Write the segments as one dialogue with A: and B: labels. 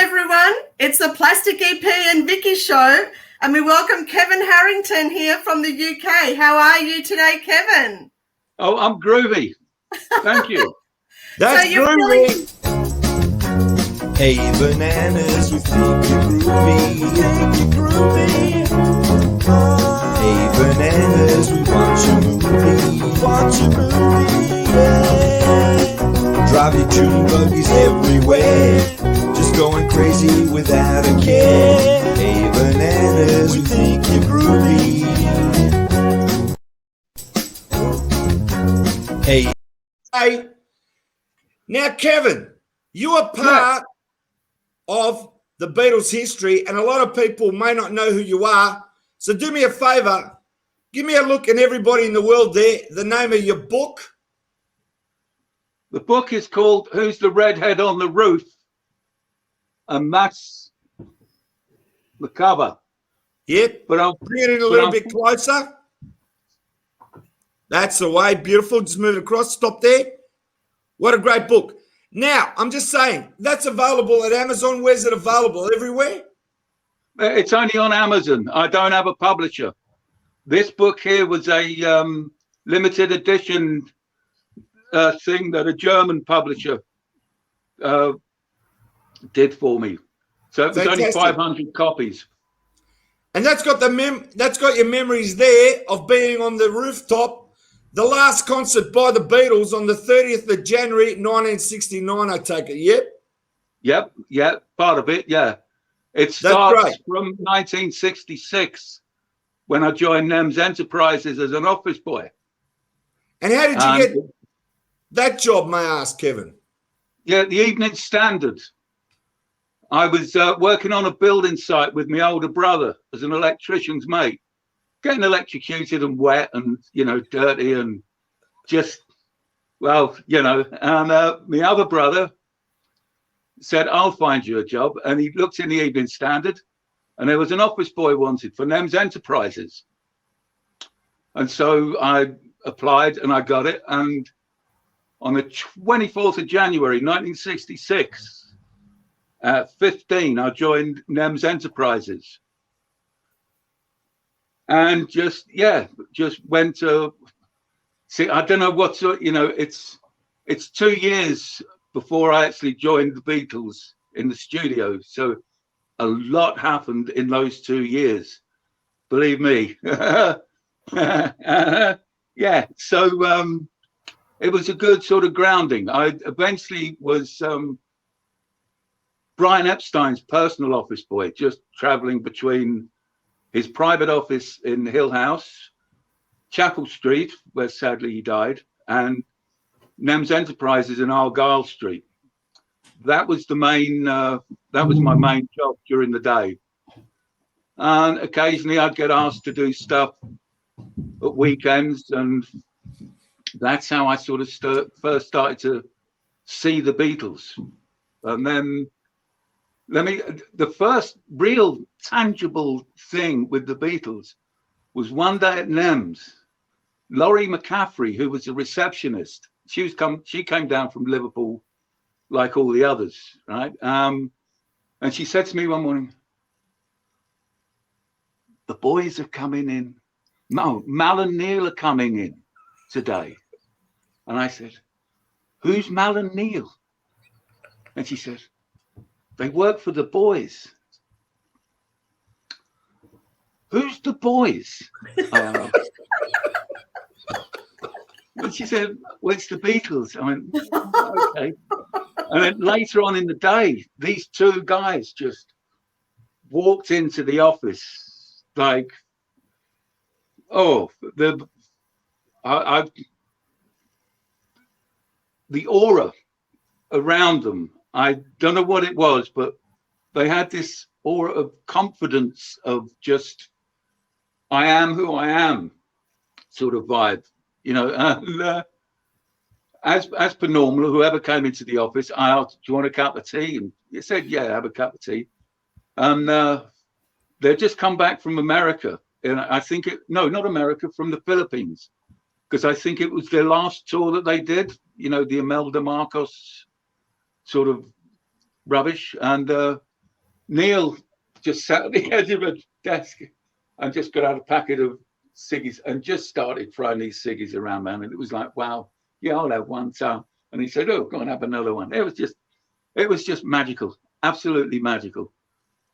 A: everyone. It's the Plastic EP and Vicky show, and we welcome Kevin Harrington here from the UK. How are you today, Kevin?
B: Oh, I'm groovy. Thank you.
C: That's
A: So you're
C: groovy. Hey, bananas, we think you're groovy. Hey, bananas, we want your movie. Yeah. Drive your tune buggies everywhere, just going crazy without a care. Hey, bananas, we think you're groovy. Hey, now Kevin, you are part of the Beatles history, and a lot of people may not know who you are. So do me a favor, give me a look and everybody in the world there, the name of your book.
B: The book is called Who's the Redhead on the Roof? And that's the cover.
C: Yep,
B: but I'll
C: bring it in a little bit closer. That's the way, beautiful. Just move it across, stop there. What a great book. Now, I'm just saying, that's available at Amazon. Where's it available? Everywhere?
B: It's only on Amazon. I don't have a publisher. This book here was a limited edition thing that a German publisher did for me. So it was only 500 copies.
C: And that's got that's got your memories there of being on the rooftop. The last concert by the Beatles on the 30th of January, 1969, I take it, yep?
B: Yep, part of it, yeah. It starts from 1966 when I joined NEMS Enterprises as an office boy.
C: And how did you get that job, may I ask, Kevin?
B: Yeah, the Evening Standard. I was working on a building site with my older brother as an electrician's mate, getting electrocuted and wet and, you know, dirty and just, well, you know, and my other brother said, I'll find you a job. And he looked in the Evening Standard and there was an office boy wanted for NEMS Enterprises. And so I applied and I got it. And on the 24th of January, 1966, at 15, I joined NEMS Enterprises. And just went to see. I don't know what's, you know, it's 2 years before I actually joined the Beatles in the studio. So a lot happened in those 2 years, believe me. Yeah. So it was a good sort of grounding. I eventually was Brian Epstein's personal office boy, just traveling between his private office in Hill House, Chapel Street, where sadly he died, and NEMS Enterprises in Argyle Street. That was the main. That was my main job during the day. And occasionally I'd get asked to do stuff at weekends, and that's how I sort of first started to see the Beatles. And then the first real tangible thing with the Beatles was one day at NEMS. Laurie McCaffrey, who was a receptionist, she came down from Liverpool like all the others, right? And she said to me one morning, the boys are coming in. No, Mal and Neil are coming in today. And I said, who's Mal and Neil? And she said, they work for the boys. Who's the boys? And she said, well, it's the Beatles. I went, okay. And then later on in the day, these two guys just walked into the office like, oh, the aura around them. I don't know what it was, but they had this aura of confidence of just, I am who I am sort of vibe, you know. And, as per normal, whoever came into the office, I asked, do you want a cup of tea? And he said, yeah, have a cup of tea. And they'd just come back from America. And I think not America, from the Philippines, because I think it was their last tour that they did, you know, the Imelda Marcos sort of rubbish. And Neil just sat at the edge of a desk and just got out a packet of ciggies and just started throwing these ciggies around, man. And it was like, wow, yeah, I'll have one. So, and he said, oh, go and have another one. It was just magical, absolutely magical.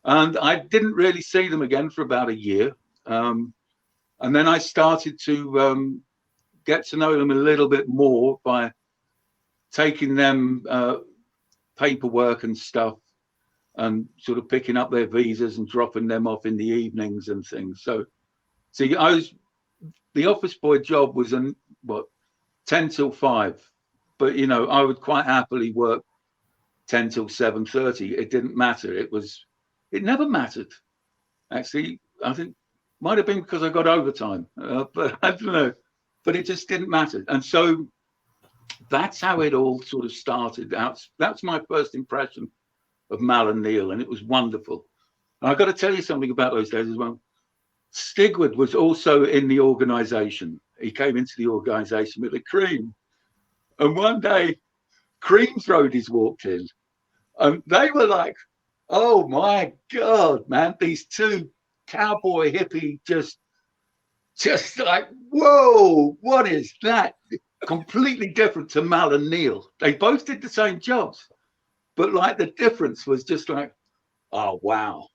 B: And I didn't really see them again for about a year. And then I started to get to know them a little bit more by taking them paperwork and stuff and sort of picking up their visas and dropping them off in the evenings and things. So, see, the office boy job was 10 till 5, but you know, I would quite happily work 10 till 7:30. It didn't matter. It never mattered. Actually, I think might have been because I got overtime, but I don't know. But it just didn't matter. And so that's how it all sort of started. That's my first impression of Mal and Neil, and it was wonderful. And I've got to tell you something about those days as well. Stigwood was also in the organisation. He came into the organisation with a Cream. And one day, Cream's roadies walked in, and they were like, oh my God, man, these two cowboy hippie, just like, whoa, what is that? Completely different to Mal and Neil. They both did the same jobs, but like the difference was just like, oh wow,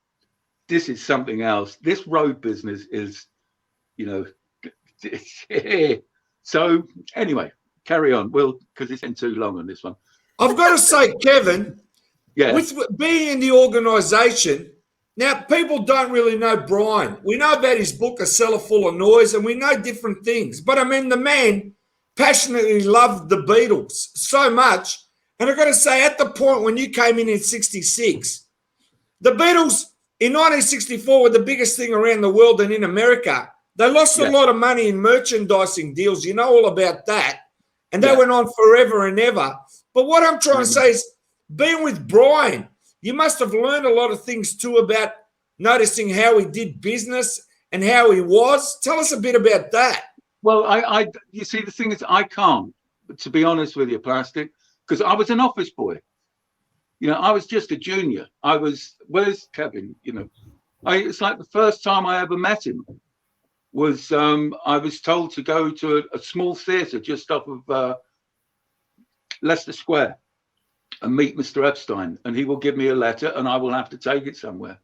B: this is something else. This road business is, you know. So anyway, carry on. Because it's been too long on this one.
C: I've got to say, Kevin,
B: yeah,
C: with being in the organisation, now people don't really know Brian. We know about his book, A Cellar Full of Noise, and we know different things. But I mean, the man passionately loved the Beatles so much. And I've got to say, at the point when you came in 66, the Beatles in 1964 were the biggest thing around the world and in America. They lost a lot of money in merchandising deals. You know all about that. And that went on forever and ever. But what I'm trying to say is, being with Brian, you must have learned a lot of things too about noticing how he did business and how he was. Tell us a bit about that.
B: Well, you see, the thing is, I can't, to be honest with you, Plastic, because I was an office boy. You know, I was just a junior. Where's Kevin? You know, it's like the first time I ever met him was I was told to go to a small theatre just off of Leicester Square and meet Mr. Epstein, and he will give me a letter and I will have to take it somewhere.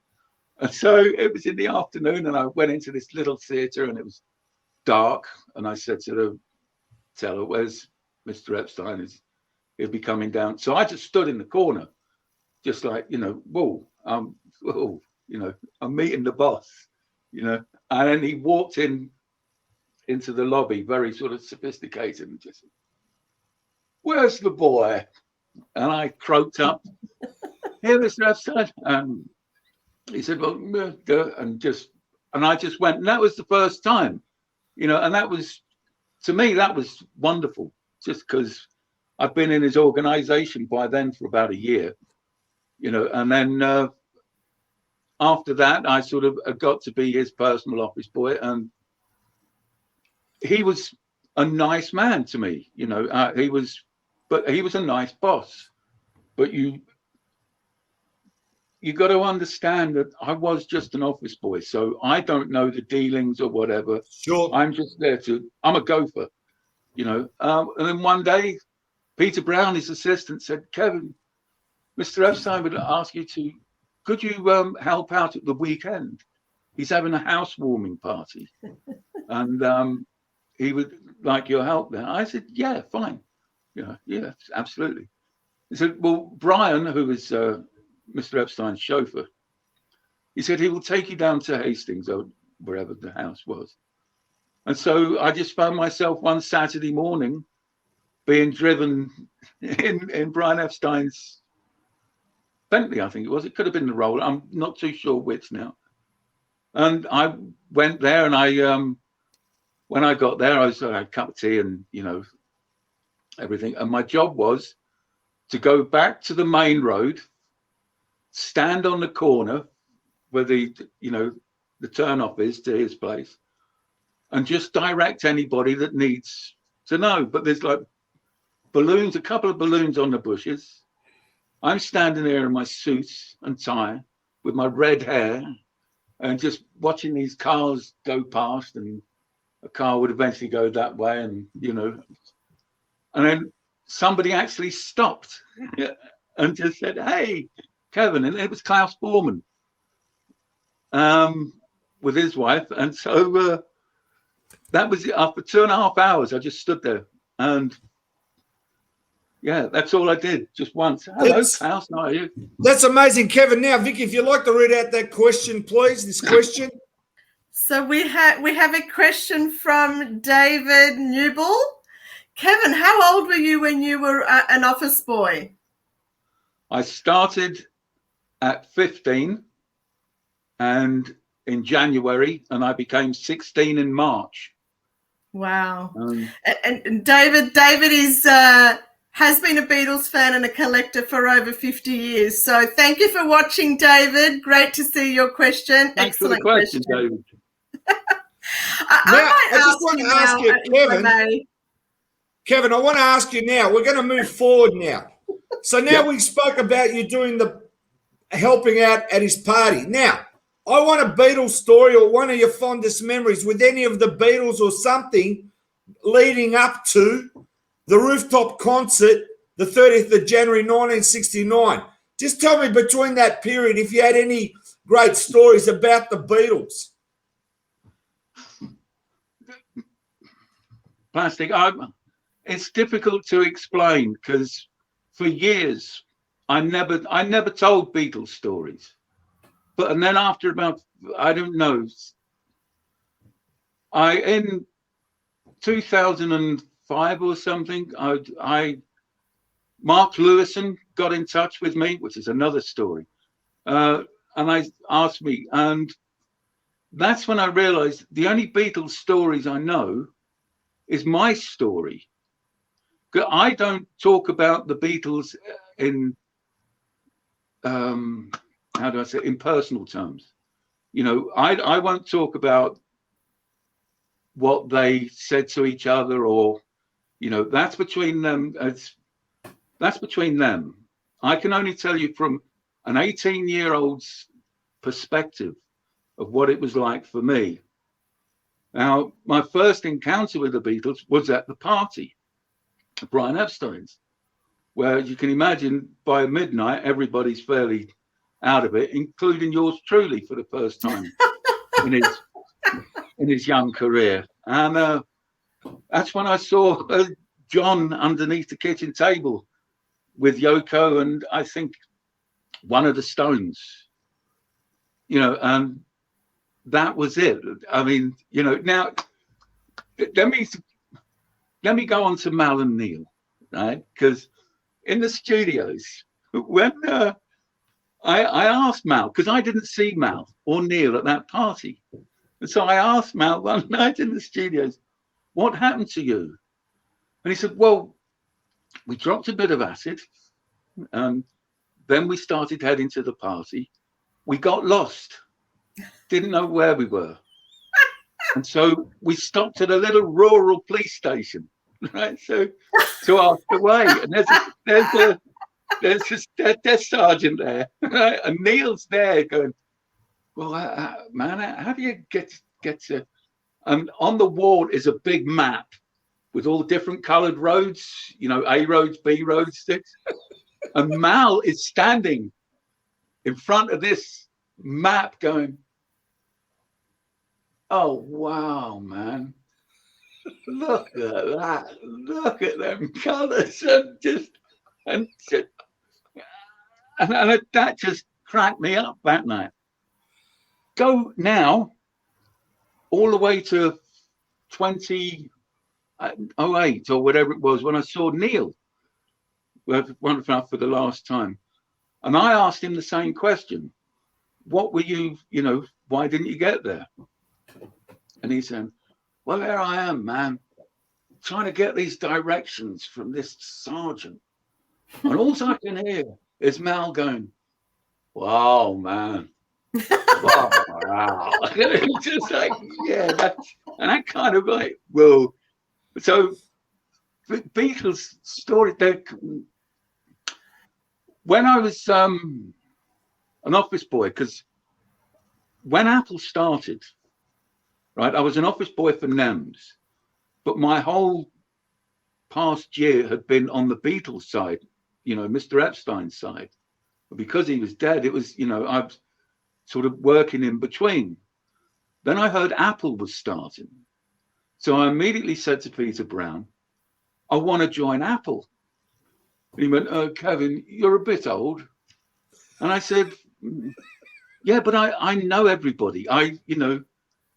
B: And so it was in the afternoon, and I went into this little theatre, and it was dark, and I said to the teller, where's Mr. Epstein? He'll be coming down. So I just stood in the corner, just like, you know, whoa, you know, I'm meeting the boss, you know. And then he walked into the lobby, very sort of sophisticated, and just, where's the boy? And I croaked up, here, Mr. Epstein. And he said, well, and I just went, and that was the first time, you know, and that was, to me, that was wonderful, just because I've been in his organization by then for about a year, you know, and then after that, I sort of got to be his personal office boy, and he was a nice man to me, you know. He was a nice boss, but you got to understand that I was just an office boy, so I don't know the dealings or whatever.
C: Sure,
B: I'm just there I'm a gopher, you know. And then one day, Peter Brown, his assistant, said, Kevin, Mr. Epstein would ask you to, could you help out at the weekend? He's having a housewarming party, and he would like your help there. I said, yeah, fine. Yeah, absolutely. He said, well, Brian, who is Mr. Epstein's chauffeur, he said he will take you down to Hastings or wherever the house was. And so I just found myself one Saturday morning being driven in Brian Epstein's Bentley, I think it was. It could have been the Roller. I'm not too sure which now. And I went there, and when I got there, I had a cup of tea and, you know, everything. And my job was to go back to the main road, stand on the corner where the turn off is to his place, and just direct anybody that needs to know. But there's like a couple of balloons on the bushes. I'm standing there in my suit and tie with my red hair and just watching these cars go past, and a car would eventually go that way, and and then somebody actually stopped and just said, "Hey, Kevin," and it was Klaus Bormann with his wife, and so that was it. After 2.5 hours, I just stood there, and yeah, that's all I did, just once. Hello, Klaus, how are you?
C: That's amazing, Kevin. Now, Vicky, if you'd like to read out that question, please. This question.
A: So we have a question from David Newell. Kevin, how old were you when you were an office boy?
B: I started at 15 and in January, and I became 16 in March.
A: Wow. And David is has been a Beatles fan and a collector for over 50 years. So thank you for watching, David. Great to see your question.
B: Thanks
A: Excellent
B: for the question, David.
C: I just want to ask you, Kevin, I want to ask you now, we're going to move forward now. So now we spoke about you doing the helping out at his party. Now, I want a Beatles story or one of your fondest memories with any of the Beatles or something leading up to the Rooftop concert, the 30th of January, 1969. Just tell me between that period if you had any great stories about the Beatles.
B: Plastic, it's difficult to explain because for years I never told Beatles stories. And then after about, I don't know, in 2005 or something, Mark Lewison got in touch with me, which is another story, and I asked me, and that's when I realized the only Beatles stories I know is my story. I don't talk about the Beatles in how do I say, in personal terms. I won't talk about what they said to each other, or that's between them. That's between them. I can only tell you from an 18-year-old's perspective of what it was like for me. Now, my first encounter with the Beatles was at the party, Brian Epstein's, where you can imagine by midnight everybody's fairly out of it, including yours truly for the first time in his young career. And that's when I saw John underneath the kitchen table with Yoko and I think one of the Stones, and that was it. I mean, now let me go on to Mal and Neil, right? Because in the studios, when I asked Mal, because I didn't see Mal or Neil at that party. And so I asked Mal one night in the studios, what happened to you? And he said, well, we dropped a bit of acid. Then we started heading to the party. We got lost. Didn't know where we were. And so we stopped at a little rural police station, right? So to ask the way. And there's a desk sergeant there, right? And Neil's there going, well, man, how do you get to? And on the wall is a big map with all different coloured roads, A roads, B roads, and Mal is standing in front of this map going, oh, wow, man. Look at that. Look at them colours. And that just cracked me up that night. Go now all the way to 2008 or whatever it was when I saw Neil for the last time. And I asked him the same question. What were you, why didn't you get there? And he said, well, there I am, man, trying to get these directions from this sergeant. And all I can hear is Mal going, wow, man. Wow. Just like, yeah, and I kind of like, well, so the Beatles story, when I was an office boy, because when Apple started, right, I was an office boy for NEMS, but my whole past year had been on the Beatles side, Mr. Epstein's side. Because he was dead, it was, I was sort of working in between. Then I heard Apple was starting. So I immediately said to Peter Brown, I want to join Apple. He went, Kevin, you're a bit old. And I said, yeah, but I know everybody. I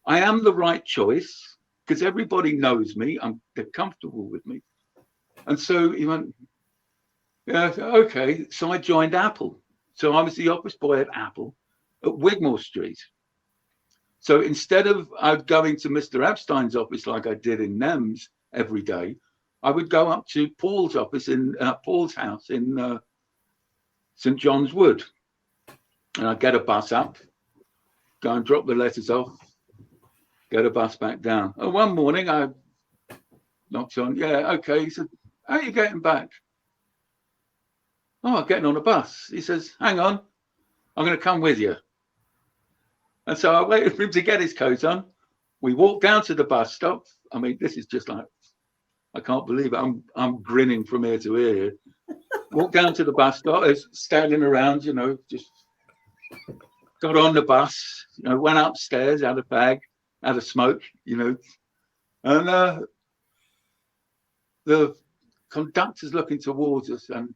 B: am the right choice because everybody knows me. They're comfortable with me. And so he went, yeah, okay. So I joined Apple. So I was the office boy at Apple at Wigmore Street. So instead of going to Mr. Epstein's office like I did in NEMS every day, I would go up to Paul's office in Paul's house in St. John's Wood. And I'd get a bus up, go and drop the letters off, get a bus back down. And one morning I knocked on, yeah, okay. He said, how are you getting back? Oh, I'm getting on a bus. He says, hang on, I'm going to come with you. And so I waited for him to get his coat on. We walked down to the bus stop. I mean, this is just like, I can't believe it. I'm grinning from ear to ear. Walked down to the bus stop, standing around, just got on the bus, went upstairs, had a bag, had a smoke, and the conductor's looking towards us and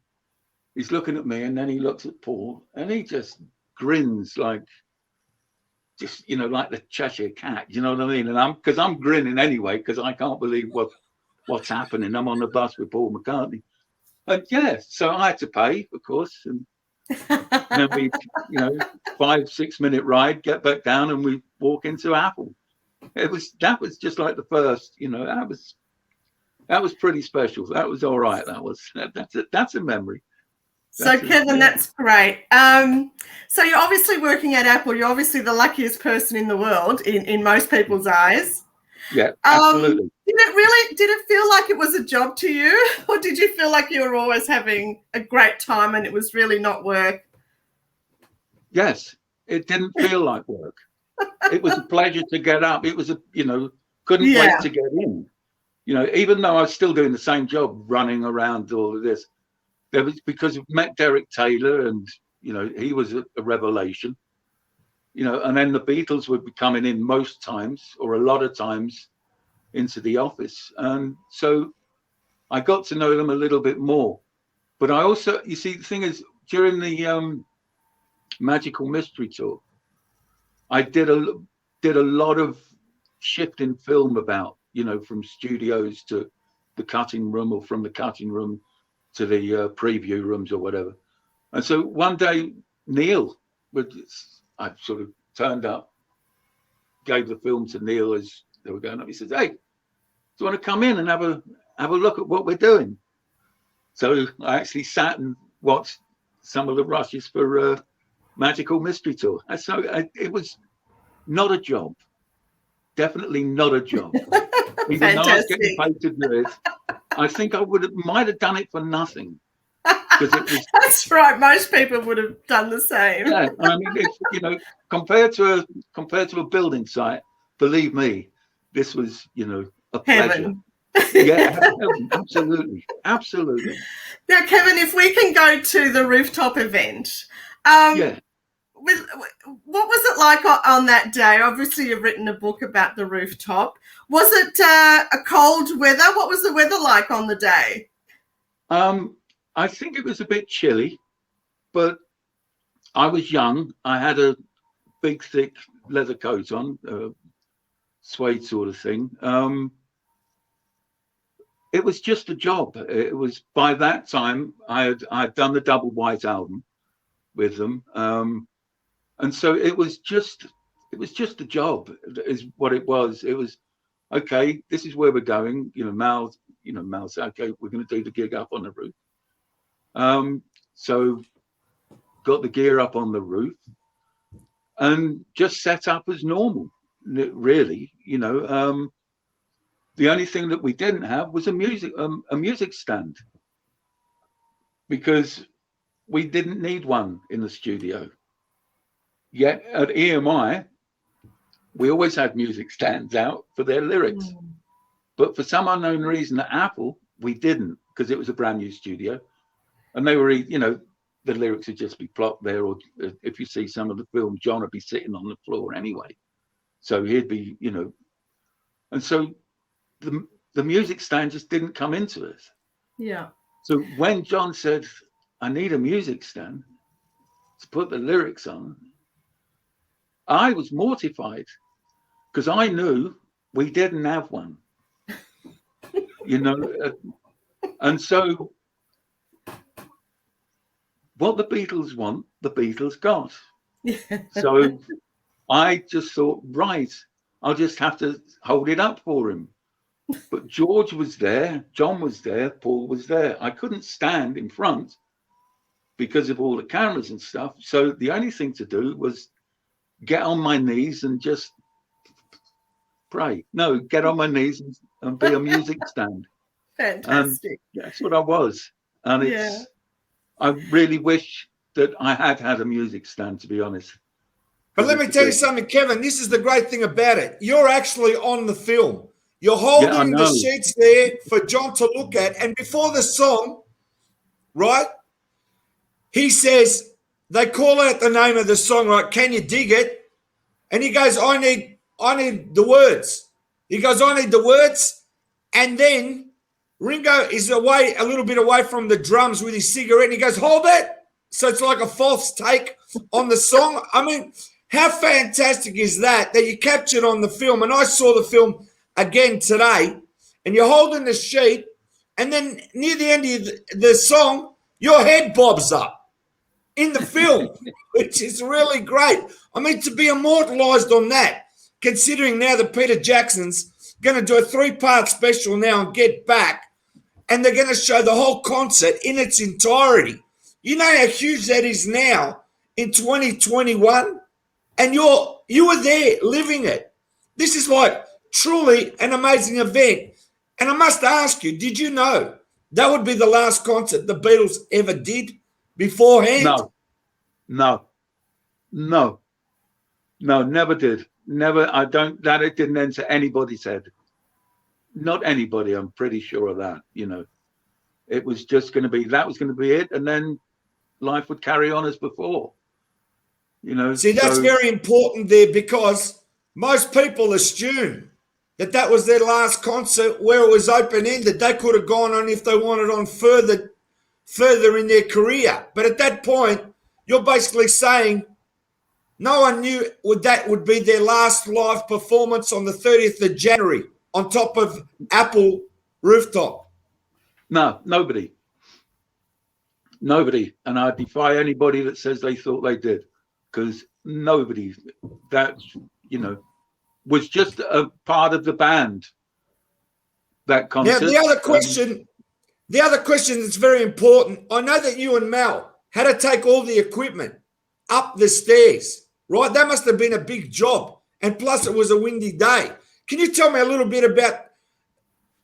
B: he's looking at me, and then he looks at Paul and he just grins like the Cheshire Cat, you know what I mean? And I'm grinning anyway, because I can't believe what's happening. I'm on the bus with Paul McCartney. And yeah, so I had to pay, of course. And then we, 5-6 minute ride, get back down and we walk into Apple. That was just like the first, that was pretty special. That was all right. That's a memory.
A: So Kevin, that's great. So you're obviously working at Apple. You're obviously the luckiest person in the world in most people's eyes.
B: Yeah, absolutely.
A: Did it feel like it was a job to you, or did you feel like you were always having a great time and it was really not work?
B: Yes, it didn't feel like work. It was a pleasure to get up. It was couldn't wait to get in. Even though I was still doing the same job, running around all of this. There was, because I've met Derek Taylor, and he was a revelation. And then the Beatles would be coming in most times, or a lot of times, into the office, and so I got to know them a little bit more. But I also, the thing is, during the Magical Mystery Tour, I did a lot of shifting film about, from studios to the cutting room, or from the cutting room to the preview rooms or whatever. And so one day, Neil, I sort of turned up, gave the film to Neil as they were going up. He says, hey, do you want to come in and have a look at what we're doing? So I actually sat and watched some of the rushes for Magical Mystery Tour. And so it was not a job. Definitely not a job. Even though I was getting paid to do it, I think I might have done it for nothing.
A: That's right. Most people would have done the same.
B: Yeah, I mean, compared to a building site, believe me, this was, a pleasure.
A: Heaven.
B: Yeah, absolutely.
A: Now, Kevin, if we can go to the Rooftop event, what was it like on that day? Obviously, you've written a book about the Rooftop. Was it a cold weather? What was the weather like on the day?
B: I think it was a bit chilly, but I was young. I had a big, thick leather coat on, suede sort of thing. It was just a job. It was, by that time, I had done the Double White album with them. And so it was just a job, is what it was. It was, okay, this is where we're going. Mal said, okay, we're going to do the gig up on the roof. So got the gear up on the roof and just set up as normal, really. The only thing that we didn't have was a music stand, because we didn't need one in the studio. Yet at EMI, we always had music stands out for their lyrics. But for some unknown reason at Apple, we didn't, because it was a brand new studio. And they were, you know, the lyrics would just be plopped there. Or if you see some of the film, John would be sitting on the floor anyway. So he'd be, you know. And so the music stand just didn't come into us.
A: Yeah.
B: So when John said, I need a music stand to put the lyrics on, I was mortified because I knew we didn't have one, you know. And so what the Beatles want, the Beatles got. So I just thought, right, I'll just have to hold it up for him. But George was there, John was there, Paul was there. I couldn't stand in front because of all the cameras and stuff. So the only thing to do was get on my knees and just pray. No, get on my knees and be a music stand.
A: Fantastic.
B: And that's what I was. And it's, I really wish that I had had a music stand, to be honest.
C: But let me tell you something, Kevin. This is the great thing about it. You're actually on the film. You're holding the sheets there for John to look at. And before the song, right, he says, they call out the name of the song, right? Can you dig it? And he goes, I need the words. He goes, I need the words. And then Ringo is away, a little bit away from the drums with his cigarette. And he goes, hold it. So it's like a false take on the song. I mean, how fantastic is that you captured on the film? And I saw the film again today, and you're holding the sheet, and then near the end of the song, your head bobs up in the film, which is really great. I mean, to be immortalised on that, considering now that Peter Jackson's going to do a 3-part special now and Get Back, and they're going to show the whole concert in its entirety. You know how huge that is now in 2021? And you were there living it. This is like truly an amazing event. And I must ask you, did you know that would be the last concert the Beatles ever did beforehand?
B: No, never did. Never. It didn't enter anybody's head. Not anybody. I'm pretty sure of that. You know, it was just going to be, that was going to be it. And then life would carry on as before. You know,
C: see, that's very important there, because most people assume that was their last concert where it was open-ended. They could have gone on if they wanted on further in their career. But at that point, you're basically saying no one knew that would be their last live performance on the 30th of January on top of Apple Rooftop.
B: No, nobody. And I defy anybody that says they thought they did. Because nobody that, you know, was just a part of the band. That concert.
C: Now, the other question that's very important. I know that you and Mel had to take all the equipment up the stairs, right? That must have been a big job. And plus, it was a windy day. Can you tell me a little bit about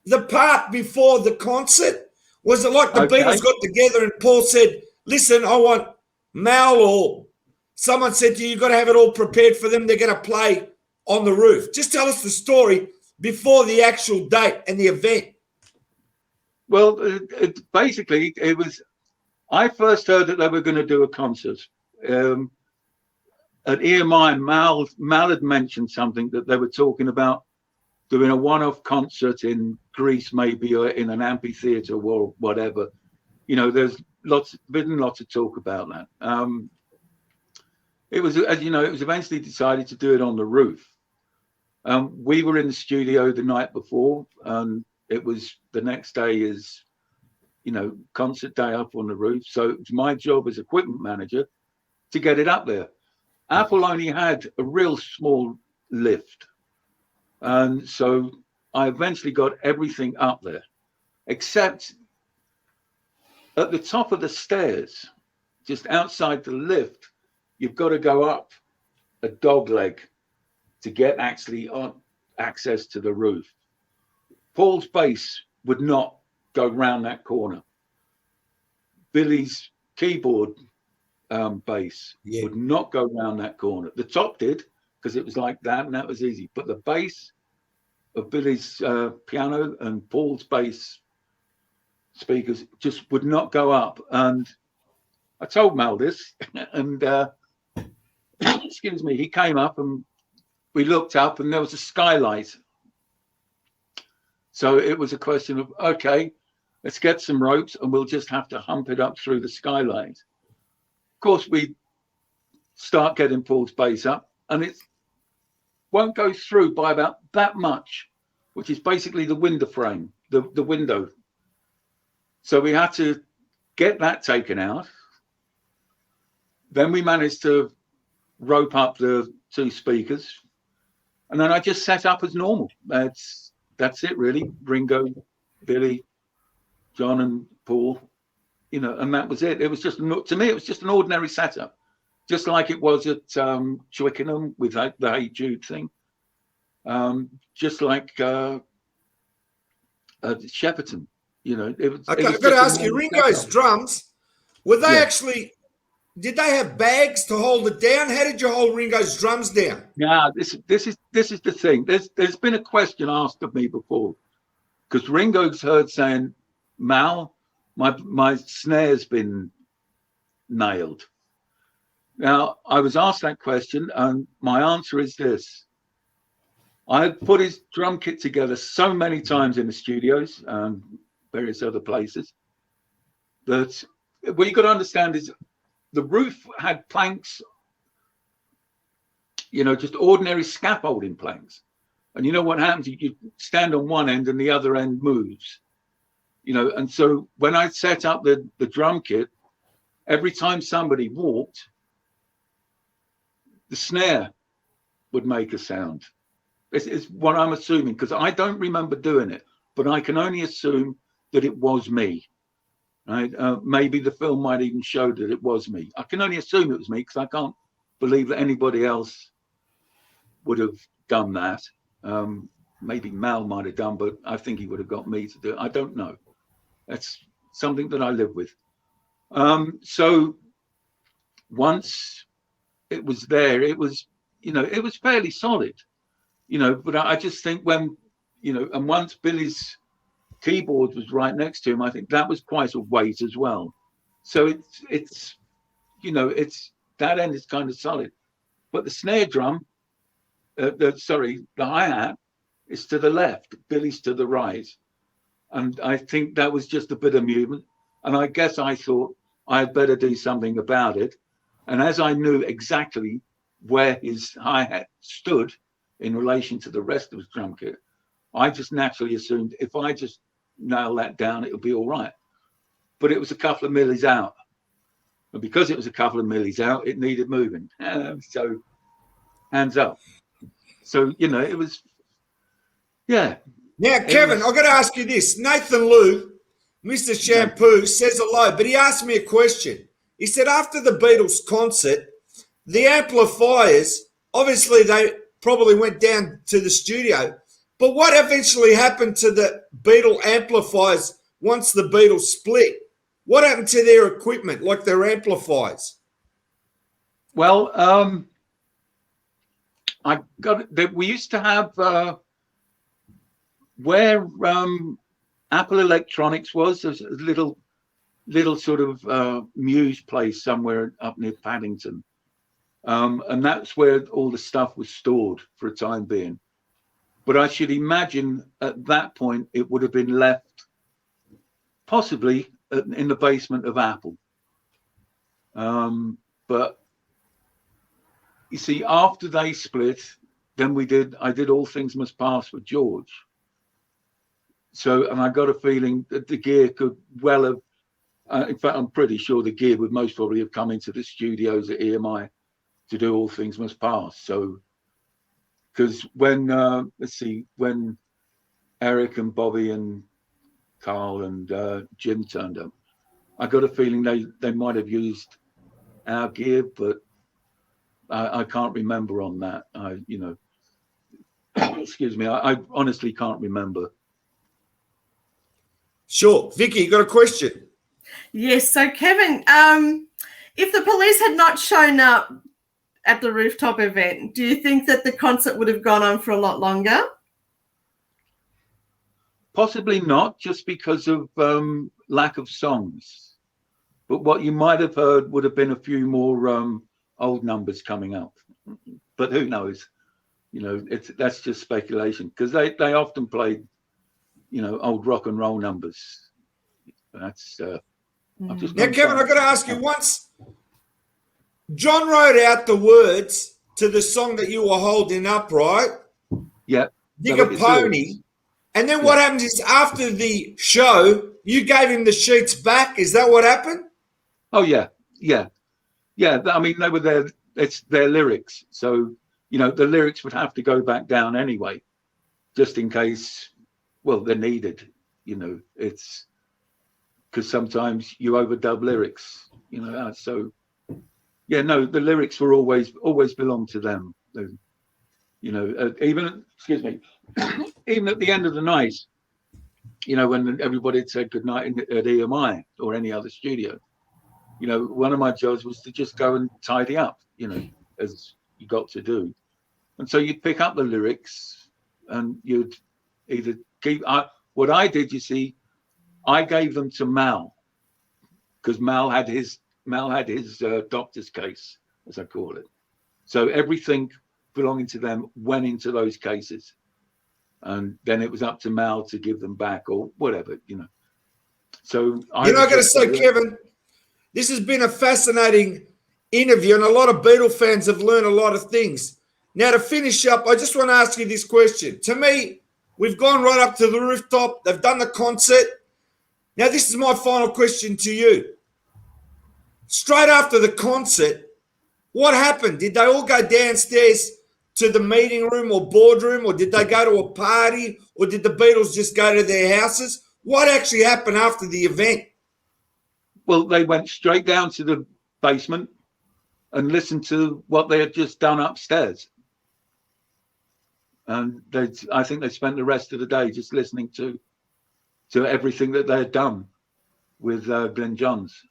C: the part before the concert? Was it like the Beatles got together and Paul said, listen, I want Mel, or someone said to you, you've got to have it all prepared for them. They're going to play on the roof. Just tell us the story before the actual date and the event.
B: Well, basically, it was, I first heard that they were going to do a concert. At EMI, Mal had mentioned something that they were talking about doing a one-off concert in Greece, maybe, or in an amphitheater or whatever. You know, there's been lots of talk about that. It was, as you know, it was eventually decided to do it on the roof. We were in the studio the night before, and it was the next day is, you know, concert day up on the roof. So it was my job as equipment manager to get it up there. Apple only had a real small lift. And so I eventually got everything up there, except at the top of the stairs, just outside the lift, you've got to go up a dog leg to get actually on access to the roof. Paul's bass would not go round that corner. Billy's keyboard bass would not go round that corner. The top did, because it was like that, and that was easy. But the bass of Billy's piano and Paul's bass speakers just would not go up. And I told Mal this, and excuse me, he came up and we looked up and there was a skylight. So it was a question of, okay, let's get some ropes and we'll just have to hump it up through the skylight. Of course, we start getting Paul's bass up and it won't go through by about that much, which is basically the window frame, the window. So we had to get that taken out. Then we managed to rope up the 2 speakers. And then I just set up as normal. That's it, really. Ringo, Billy, John and Paul, and that was it. It was just, to me, it was just an ordinary setup, just like it was at Twickenham with the Hey Jude thing, just like at Shepperton. It was.
C: Okay, I've got to ask you, Ringo's drums, were they actually? Did they have bags to hold it down? How did you hold Ringo's drums down?
B: Yeah, this is the thing. There's been a question asked of me before, because Ringo's heard saying, Mal, my snare's been nailed. Now, I was asked that question, and my answer is this. I had put his drum kit together so many times in the studios and various other places that what you got to understand is the roof had planks, just ordinary scaffolding planks. And you know what happens? You stand on one end and the other end moves. And so when I set up the drum kit, every time somebody walked, the snare would make a sound. This is what I'm assuming, because I don't remember doing it, but I can only assume that it was me. Right? Maybe the film might even show that it was me. I can only assume it was me because I can't believe that anybody else would have done that. Maybe Mal might have done, but I think he would have got me to do it. I don't know. That's something that I live with. So once it was there, it was, it was fairly solid, but I just think when, and once Billy's keyboard was right next to him, I think that was quite a weight as well. So it's that end is kind of solid, but the snare drum, the hi-hat is to the left, Billy's to the right. And I think that was just a bit of movement. And I guess I thought I'd better do something about it. And as I knew exactly where his hi-hat stood in relation to the rest of his drum kit, I just naturally assumed if I just nail that down, it'll be all right. But it was a couple of millis out. And because it was a couple of millis out, it needed moving. So hands up. So, it was, yeah.
C: Now, Kevin, I've got to ask you this. Nathan Liu, Mr. Shampoo, says hello, but he asked me a question. He said after the Beatles concert, the amplifiers, obviously they probably went down to the studio, but what eventually happened to the Beatle amplifiers once the Beatles split? What happened to their equipment, like their amplifiers?
B: Well, we used to have where Apple Electronics was, there's a little sort of Muse place somewhere up near Paddington. And that's where all the stuff was stored for a time being. But I should imagine at that point it would have been left possibly in the basement of Apple. But you see, after they split, then I did All Things Must Pass with George. So, and I got a feeling that the gear could well have, in fact, I'm pretty sure the gear would most probably have come into the studios at EMI to do All Things Must Pass. So, because when, when Eric and Bobby and Carl and Jim turned up, I got a feeling they might have used our gear, but I can't remember on that. Excuse me, I honestly can't remember.
C: Sure. Vicky, you got a question?
A: Yes. So, Kevin, If the police had not shown up at the Rooftop event, do you think that the concert would have gone on for a lot longer?
B: Possibly not, just because of lack of songs. But what you might have heard would have been a few more old numbers coming up. But who knows? You know, that's just speculation, because they often played, you know, old rock and roll numbers. That's
C: now, Kevin, I've got to ask you, once John wrote out the words to the song that you were holding up, right?
B: Yeah.
C: Dig a Pony. And then what happens is, after the show, you gave him the sheets back. Is that what happened?
B: Oh, yeah. I mean, they were there. It's their lyrics. So, you know, the lyrics would have to go back down anyway, just in case, well, they're needed. You know, it's because sometimes you overdub lyrics, you know. So, yeah, no, the lyrics were always belong to them. You know, even, excuse me, even at the end of the night, you know, when everybody had said goodnight at EMI or any other studio, you know, one of my jobs was to just go and tidy up, you know, as you got to do. And so you'd pick up the lyrics and you'd either keep, what I did, you see, I gave them to Mal, because Mal had his doctor's case, as I call it. So everything belonging to them went into those cases. And then it was up to Mal to give them back or whatever, you know. So
C: I got to say, Kevin, this has been a fascinating interview, and a lot of Beatle fans have learned a lot of things. Now, to finish up, I just want to ask you this question. To me, we've gone right up to the Rooftop. They've done the concert. Now, this is my final question to you. Straight after the concert, what happened? Did they all go downstairs to the meeting room or boardroom, or did they go to a party, or did the Beatles just go to their houses? What actually happened after the event?
B: Well, they went straight down to the basement and listened to what they had just done upstairs. And I think they spent the rest of the day just listening to everything that they had done with Glenn Johns.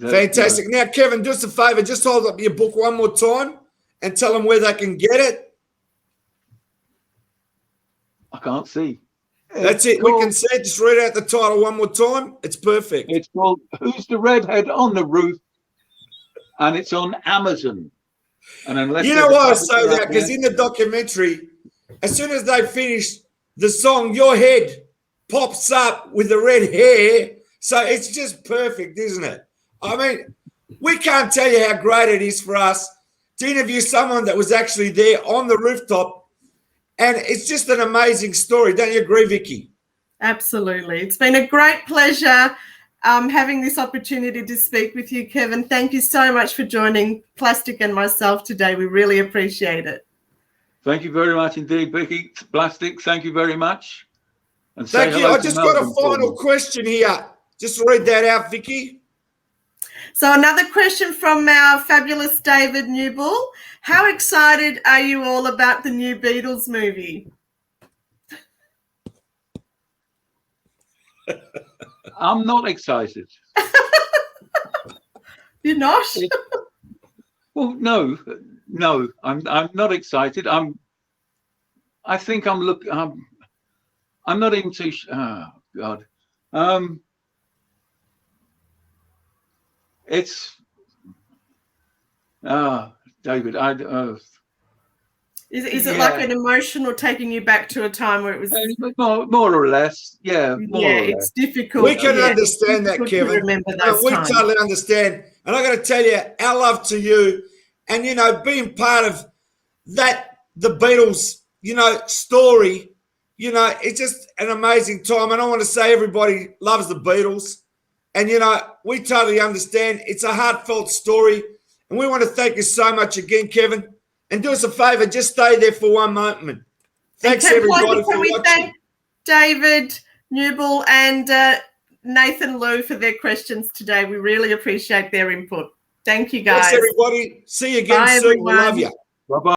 C: Fantastic. Now, Kevin, do us a favor. Just hold up your book one more time and tell them where they can get it.
B: I can't see.
C: That's it. We can see it. Just read out the title one more time. It's perfect.
B: It's called Who's the Redhead on the Roof? And it's on Amazon. And unless
C: you know why I say that? Because in the documentary, as soon as they finish the song, your head pops up with the red hair. So it's just perfect, isn't it? I mean, we can't tell you how great it is for us to interview someone that was actually there on the rooftop. And it's just an amazing story. Don't you agree, Vicky?
A: Absolutely. It's been a great pleasure having this opportunity to speak with you, Kevin. Thank you so much for joining Plastic and myself today. We really appreciate it.
B: Thank you very much indeed, Vicky. Plastic, thank you very much. And
C: thank you. I just got a final question here. Just read that out, Vicky.
A: So another question from our fabulous David Newbull. How excited are you all about the new Beatles movie?
B: I'm not excited.
A: You're not?
B: Well, no, I'm not excited. I think I'm not even too. Oh God. It's David.
A: Is it like an emotional taking you back to a time where it was
B: more or less? Yeah, more or
A: it's
B: less.
A: difficult.
C: We can understand that, Kevin.
A: Remember those
C: we
A: times.
C: Totally understand. And I got to tell you, our love to you, and you know, being part of that, the Beatles, you know, story. You know, it's just an amazing time. And I want to say everybody loves the Beatles. And, you know, we totally understand. It's a heartfelt story. And we want to thank you so much again, Kevin. And do us a favour, just stay there for one moment. Thanks, everybody, for watching.
A: Thank David Newbull and Nathan Liu for their questions today. We really appreciate their input. Thank you, guys.
C: Thanks, everybody. See you again
A: Bye,
C: soon.
A: everyone.
C: We love you.
B: Bye-bye.